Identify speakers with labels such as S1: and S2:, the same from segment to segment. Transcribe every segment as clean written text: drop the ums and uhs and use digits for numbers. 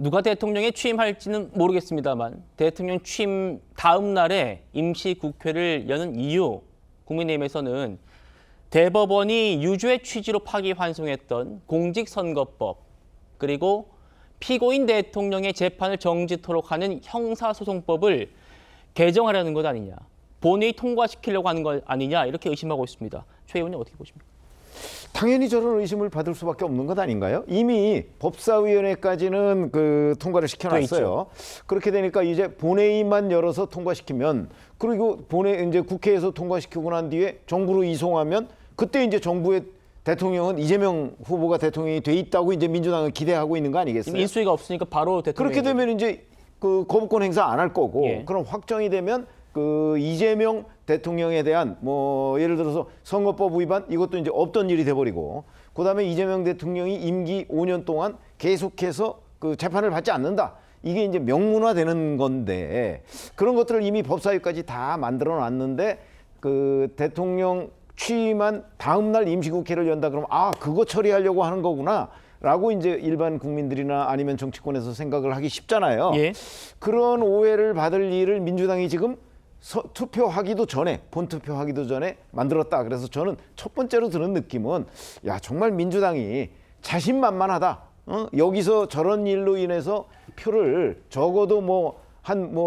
S1: 누가 대통령에 취임할지는 모르겠습니다만 대통령 취임 다음 날에 임시국회를 여는 이유, 국민의힘에서는 대법원이 유죄 취지로 파기환송했던 공직선거법, 그리고 피고인 대통령의 재판을 정지토록 하는 형사소송법을 개정하려는 것 아니냐, 본회의 통과시키려고 하는 것 아니냐, 이렇게 의심하고 있습니다. 최 의원님 어떻게 보십니까?
S2: 당연히 저런 의심을 받을 수밖에 없는 것 아닌가요? 이미 법사위원회까지는 통과를 시켜놨어요. 그렇게 되니까 이제 본회의만 열어서 통과시키면, 그리고 이제 국회에서 통과시키고 난 뒤에 정부로 이송하면, 그때 이제 정부의 대통령은 이재명 후보가 대통령이 돼 있다고 이제 민주당은 기대하고 있는 거 아니겠어요?
S1: 인수위가 없으니까 바로 대통령.
S2: 그렇게 되면 이제 거부권 행사 안 할 거고,
S1: 예.
S2: 그럼 확정이 되면 이재명 대통령에 대한 예를 들어서 선거법 위반, 이것도 이제 없던 일이 돼버리고, 그다음에 이재명 대통령이 임기 5년 동안 계속해서 재판을 받지 않는다. 이게 이제 명문화되는 건데, 그런 것들을 이미 법사위까지 다 만들어 놨는데, 대통령 취임한 다음 날 임시국회를 연다 그러면 그거 처리하려고 하는 거구나 라고 이제 일반 국민들이나 아니면 정치권에서 생각을 하기 쉽잖아요.
S1: 예.
S2: 그런 오해를 받을 일을 민주당이 지금 투표하기도 전에, 본투표하기도 전에 만들었다. 그래서 저는 첫 번째로 드는 느낌은, 야, 정말 민주당이 자신만만하다. 여기서 저런 일로 인해서 표를 적어도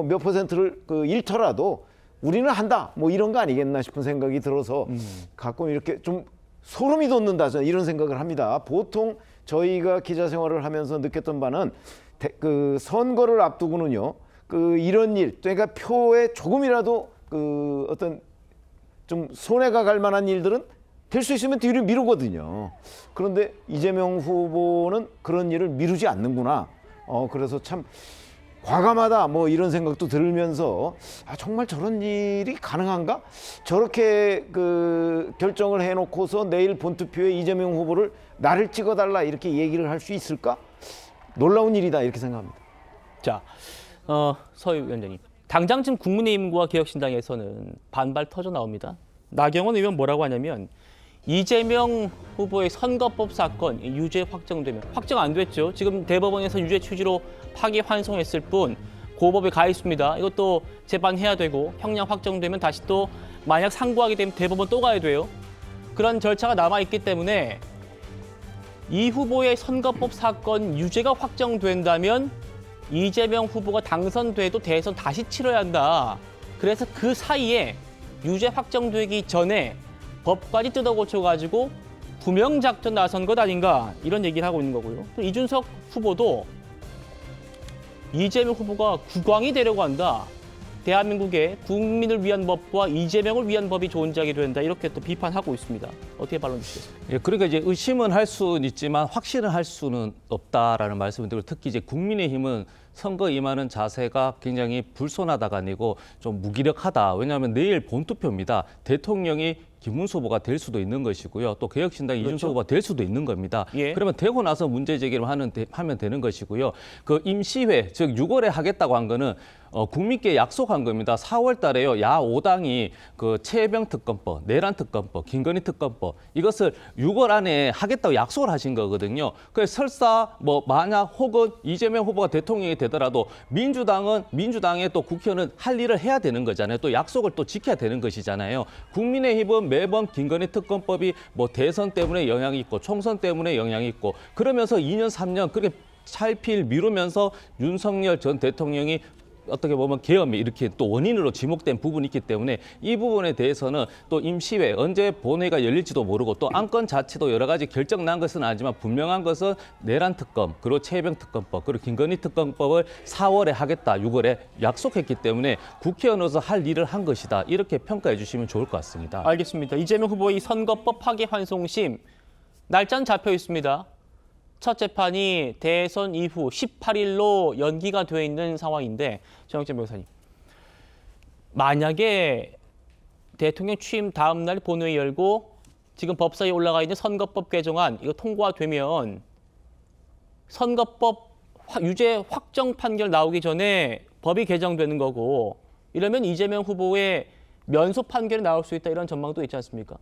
S2: 몇 퍼센트를 잃더라도 우리는 한다. 이런 거 아니겠나 싶은 생각이 들어서 가끔 이렇게 좀 소름이 돋는다. 저는 이런 생각을 합니다. 보통 저희가 기자 생활을 하면서 느꼈던 바는 선거를 앞두고는요. 이런 일, 그러니까 표에 조금이라도 어떤 좀 손해가 갈 만한 일들은 될 수 있으면 뒤로 미루거든요. 그런데 이재명 후보는 그런 일을 미루지 않는구나. 그래서 참 과감하다 이런 생각도 들면서 정말 저런 일이 가능한가? 저렇게 결정을 해놓고서 내일 본투표에 이재명 후보를 나를 찍어달라 이렇게 얘기를 할 수 있을까? 놀라운 일이다 이렇게 생각합니다.
S1: 자, 서 위원장님. 당장 지금 국민의힘과 개혁신당에서는 반발 터져 나옵니다. 나경원 의원 뭐라고 하냐면, 이재명 후보의 선거법 사건 유죄 확정되면, 확정 안 됐죠. 지금 대법원에서 유죄 취지로 파기환송했을 뿐 고법에 가 있습니다. 이것도 재판해야 되고, 형량 확정되면 다시 또 만약 상고하게 되면 대법원 또 가야 돼요. 그런 절차가 남아있기 때문에 이 후보의 선거법 사건 유죄가 확정된다면 이재명 후보가 당선돼도 대선 다시 치러야 한다. 그래서 그 사이에 유죄 확정되기 전에 법까지 뜯어고쳐가지고 구명작전 나선 것 아닌가, 이런 얘기를 하고 있는 거고요. 또 이준석 후보도 이재명 후보가 국왕이 되려고 한다. 대한민국의 국민을 위한 법과 이재명을 위한 법이 존재하게 된다. 이렇게 또 비판하고 있습니다. 어떻게 반론 주시겠습니까?
S3: 예, 그러니까 이제 의심은 할 수는 있지만 확신을 할 수는 없다라는 말씀을 드리고, 특히 이제 국민의힘은 선거 임하는 자세가 굉장히 불손하다가 아니고 좀 무기력하다. 왜냐하면 내일 본투표입니다. 대통령이 김문수 후보가 될 수도 있는 것이고요. 또 개혁신당 이준석 후보가 될 수도 있는 겁니다.
S1: 예.
S3: 그러면 되고 나서 문제 제기를 하면 되는 것이고요. 임시회, 즉 6월에 하겠다고 한 거는 국민께 약속한 겁니다. 4월 달에요. 야 5당이 최혜병 특검법, 내란 특검법, 김건희 특검법, 이것을 6월 안에 하겠다고 약속을 하신 거거든요. 그래서 설사 만약 혹은 이재명 후보가 대통령이 되더라도 민주당의 또 국회의원은 할 일을 해야 되는 거잖아요. 또 약속을 또 지켜야 되는 것이잖아요. 국민의힘은 매번 김건희 특검법이 대선 때문에 영향이 있고 총선 때문에 영향이 있고, 그러면서 2년 3년 그렇게 차일피일 미루면서 윤석열 전 대통령이 어떻게 보면 계엄이 이렇게 또 원인으로 지목된 부분이 있기 때문에 이 부분에 대해서는 또 임시회, 언제 본회의가 열릴지도 모르고, 또 안건 자체도 여러 가지 결정 난 것은 아니지만 분명한 것은 내란 특검, 그리고 최혜병 특검법, 그리고 김건희 특검법을 4월에 하겠다, 6월에 약속했기 때문에 국회의원으로서 할 일을 한 것이다. 이렇게 평가해 주시면 좋을 것 같습니다.
S1: 알겠습니다. 이재명 후보의 선거법 파기환송심 날짜는 잡혀 있습니다. 첫 재판이 대선 이후 18일로 연기가 되어 있는 상황인데, 정영진 변호사님, 만약에 대통령 취임 다음 날 본회의 열고 지금 법사위에 올라가 있는 선거법 개정안 이거 통과되면 선거법 유죄 확정 판결 나오기 전에 법이 개정되는 거고, 이러면 이재명 후보의 면소 판결이 나올 수 있다, 이런 전망도 있지 않습니까?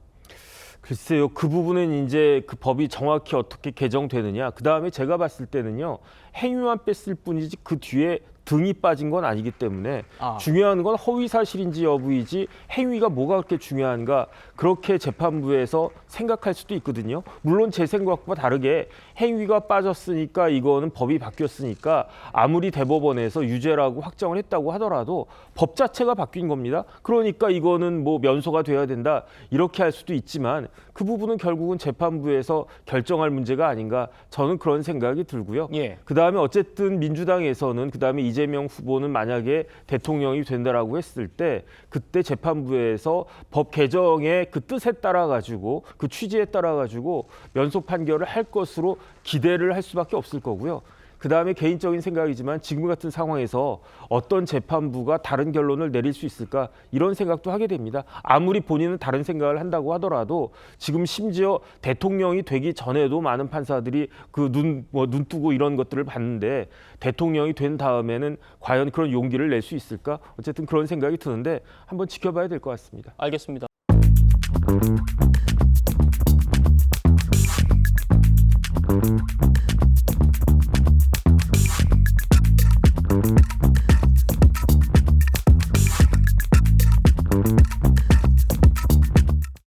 S4: 글쎄요, 그 부분은 이제 그 법이 정확히 어떻게 개정되느냐. 그 다음에 제가 봤을 때는요, 행위만 뺐을 뿐이지 그 뒤에 등이 빠진 건 아니기 때문에 중요한 건 허위 사실인지 여부이지 행위가 뭐가 그렇게 중요한가 그렇게 재판부에서 생각할 수도 있거든요. 물론 제 생각과 다르게 행위가 빠졌으니까 이거는 법이 바뀌었으니까 아무리 대법원에서 유죄라고 확정을 했다고 하더라도 법 자체가 바뀐 겁니다. 그러니까 이거는 뭐 면소가 돼야 된다 이렇게 할 수도 있지만 그 부분은 결국은 재판부에서 결정할 문제가 아닌가 저는 그런 생각이 들고요.
S1: 예.
S4: 그다음에 어쨌든 민주당에서는 그다음에 이재명 후보는 만약에 대통령이 된다라고 했을 때 그때 재판부에서 법 개정의 그 뜻에 따라 가지고 그 취지에 따라 가지고 면소 판결을 할 것으로 기대를 할 수밖에 없을 거고요. 그다음에 개인적인 생각이지만 지금 같은 상황에서 어떤 재판부가 다른 결론을 내릴 수 있을까 이런 생각도 하게 됩니다. 아무리 본인은 다른 생각을 한다고 하더라도 지금 심지어 대통령이 되기 전에도 많은 판사들이 그 눈 뜨고 이런 것들을 봤는데 대통령이 된 다음에는 과연 그런 용기를 낼 수 있을까? 어쨌든 그런 생각이 드는데 한번 지켜봐야 될 것 같습니다.
S1: 알겠습니다.